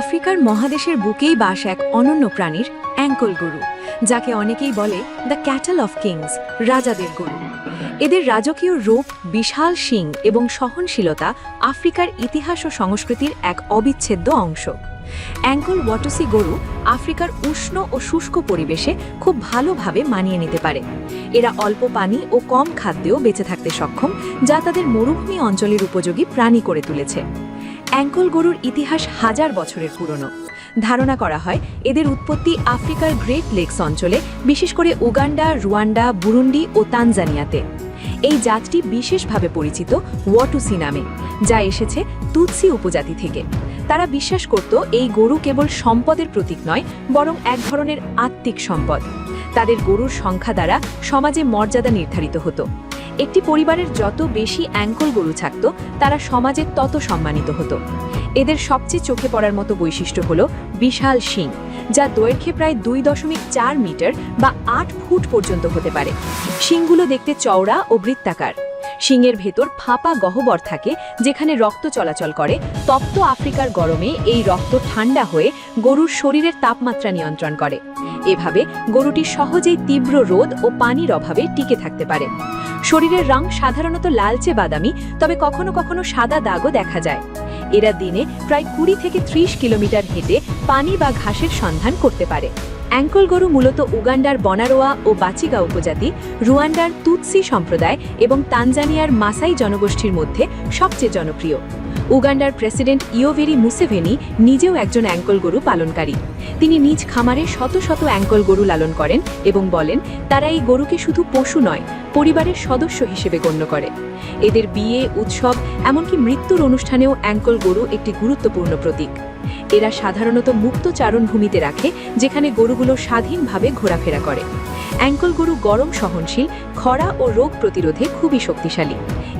আফ্রিকার মহাদেশের বুকেই বাস এক অনন্য প্রাণীর অ্যাঙ্কল গরু, যাকে অনেকেই বলে দ্য ক্যাটল অফ কিংস, রাজাদের গরু। এদের রাজকীয় রূপ, বিশাল শিং এবং সহনশীলতা আফ্রিকার ইতিহাস ও সংস্কৃতির এক অবিচ্ছেদ্য অংশ। অ্যাঙ্কল ওয়াটুসি গরু আফ্রিকার উষ্ণ ও শুষ্ক পরিবেশে খুব ভালোভাবে মানিয়ে নিতে পারে। এরা অল্প পানি ও কম খাদ্যেও বেঁচে থাকতে সক্ষম, যা তাদের মরুভূমি অঞ্চলের উপযোগী প্রাণী করে তুলেছে। অ্যাঙ্কল গরুর ইতিহাস হাজার বছরের পুরনো। ধারণা করা হয় এদের উৎপত্তি আফ্রিকার গ্রেট লেকস অঞ্চলে, বিশেষ করে উগান্ডা, রুয়ান্ডা, বুরুন্ডি ও তানজানিয়াতে। এই জাতটি বিশেষভাবে পরিচিত ওয়াটুসি নামে, যা এসেছে তুতসি উপজাতি থেকে। তারা বিশ্বাস করত এই গরু কেবল সম্পদের প্রতীক নয়, বরং এক ধরনের আত্মিক সম্পদ। তাদের গরুর সংখ্যা দ্বারা সমাজে মর্যাদা নির্ধারিত হতো। একটি পরিবারের যত বেশি অ্যাঙ্কল গরু থাকত, তারা সমাজে তত সম্মানিত হতো। এদের সবচেয়ে চোখে পড়ার মতো বৈশিষ্ট্য হল বিশাল শিং, যা দৈর্ঘ্যে প্রায় 2.4 মিটার বা 8 ফুট পর্যন্ত হতে পারে। শিংগুলো দেখতে চওড়া ও বৃত্তাকার। শিংয়ের ভেতর ফাঁপা গহ্বর থাকে, যেখানে রক্ত চলাচল করে। তপ্ত আফ্রিকার গরমে এই রক্ত ঠান্ডা হয়ে গরুর শরীরের তাপমাত্রা নিয়ন্ত্রণ করে। এভাবে গরুটি সহজেই তীব্র রোদ ও পানির অভাবে টিকে থাকতে পারে। শরীরের রং সাধারণত লালচে বাদামি, তবে কখনো কখনো সাদা দাগও দেখা যায়। এরা দিনে প্রায় 20 থেকে 30 কিলোমিটার হেঁটে পানি বা ঘাসের সন্ধান করতে পারে। অ্যাঙ্কল গরু মূলত উগান্ডার বনারোয়া ও বাচিগা উপজাতি, রুয়ান্ডার তুতসি সম্প্রদায় এবং তানজানিয়ার মাসাই জনগোষ্ঠীর মধ্যে সবচেয়ে জনপ্রিয়। উগান্ডার প্রেসিডেন্ট ইয়োভেরি মুসেভেনি নিজেও একজন অ্যাঙ্কল গরু পালনকারী। তিনি নিজ খামারে শত শত অ্যাঙ্কল গরু লালন করেন এবং বলেন তারা এই গরুকে শুধু পশু নয়, পরিবারের সদস্য হিসেবে গণ্য করে। এদের বিয়ে, উৎসব, এমনকি মৃত্যুর অনুষ্ঠানেও অ্যাঙ্কল গরু একটি গুরুত্বপূর্ণ প্রতীক। এরা সাধারণত মুক্ত চারণভূমিতে রাখে, যেখানে গরুগুলো স্বাধীনভাবে ঘোরাফেরা করে। অ্যাঙ্কল গরু গরম সহনশীল, খরা ও রোগ প্রতিরোধে খুবই শক্তিশালী।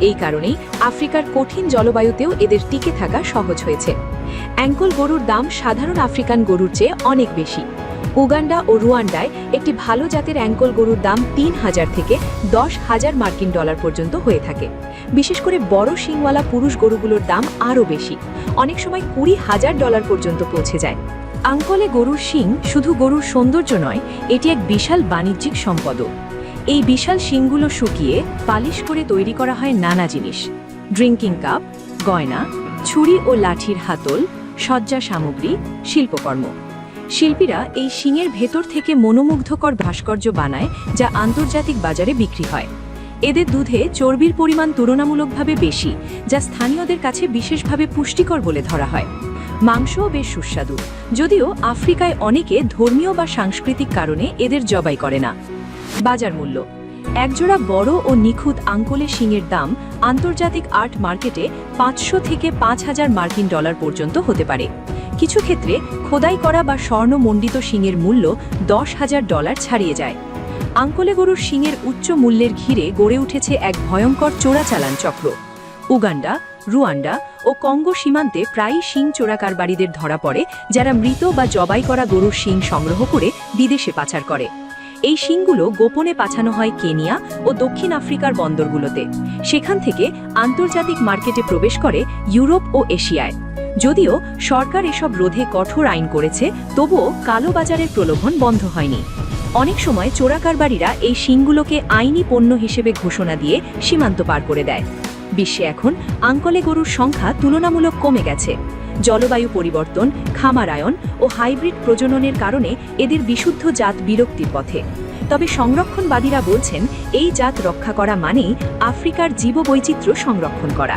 এই কারণেই আফ্রিকার কঠিন জলবায়ুতেও এদের টিকে থাকা সহজ হয়েছে। অ্যাঙ্কল গরুর দাম সাধারণ আফ্রিকান গরুর চেয়ে অনেক বেশি। উগান্ডা ও রুয়ান্ডায় একটি ভালো জাতের অ্যাঙ্কল গরুর দাম 3000 থেকে 10,000 মার্কিন ডলার পর্যন্ত হয়ে থাকে। বিশেষ করে বড় শিংওয়ালা পুরুষ গরুগুলোর দাম আরও বেশি, অনেক সময় 20,000 ডলার পর্যন্ত পৌঁছে যায়। আঙ্কলে গরুর শিং শুধু গরুর সৌন্দর্য নয়, এটি এক বিশাল বাণিজ্যিক সম্পদও। এই বিশাল শিংগুলো শুকিয়ে পালিশ করে তৈরি করা হয় নানা জিনিস: ড্রিঙ্কিং কাপ, গয়না, ছুরি ও লাঠির হাতল, সজ্জা সামগ্রী, শিল্পকর্ম। শিল্পীরা এই শিংয়ের ভেতর থেকে মনোমুগ্ধকর ভাস্কর্য বানায়, যা আন্তর্জাতিক বাজারে বিক্রি হয়। এদের দুধে চর্বির পরিমাণ তুলনামূলকভাবে বেশি, যা স্থানীয়দের কাছে বিশেষভাবে পুষ্টিকর বলে ধরা হয়। মাংসও বেশ সুস্বাদু, যদিও আফ্রিকায় অনেকে ধর্মীয় বা সাংস্কৃতিক কারণে এদের জবাই করে না। বাজার মূল্য: একজোড়া বড় ও নিখুঁত আঙ্কলে শিংয়ের দাম আন্তর্জাতিক আর্ট মার্কেটে 500 থেকে 5000 মার্কিন ডলার পর্যন্ত হতে পারে। কিছু ক্ষেত্রে খোদাই করা বা স্বর্ণমণ্ডিত শিংয়ের মূল্য 10,000 ডলার ছাড়িয়ে যায়। আঙ্কলে গরুর শিংয়ের উচ্চ মূল্যের ঘিরে গড়ে উঠেছে এক ভয়ঙ্কর চোরাচালান চক্র। উগান্ডা, রুয়ান্ডা ও কঙ্গো সীমান্তে প্রায়ই শিং চোরাকারবারিদের ধরা পড়ে, যারা মৃত বা জবাই করা গরুর শিং সংগ্রহ করে বিদেশে পাচার করে। এই শিংগুলো গোপনে পাঠানো হয় কেনিয়া ও দক্ষিণ আফ্রিকার বন্দরগুলোতে। সেখান থেকে আন্তর্জাতিক মার্কেটে প্রবেশ করে ইউরোপ ও এশিয়ায়। যদিও সরকার এসব রোধে কঠোর আইন করেছে, তবুও কালোবাজারের প্রলোভন বন্ধ হয়নি। অনেক সময় চোরাকারবারিরা এই শিংগুলোকে আইনি পণ্য হিসেবে ঘোষণা দিয়ে সীমান্ত পার করে দেয়। বিশ্বে এখন আঙ্কলে গরুর সংখ্যা তুলনামূলক কমে গেছে। জলবায়ু পরিবর্তন, খামারায়ন ও হাইব্রিড প্রজননের কারণে এদের বিশুদ্ধ জাত বিলুপ্তির পথে। তবে সংরক্ষণবাদীরা বলছেন এই জাত রক্ষা করা মানেই আফ্রিকার জীববৈচিত্র্য সংরক্ষণ করা।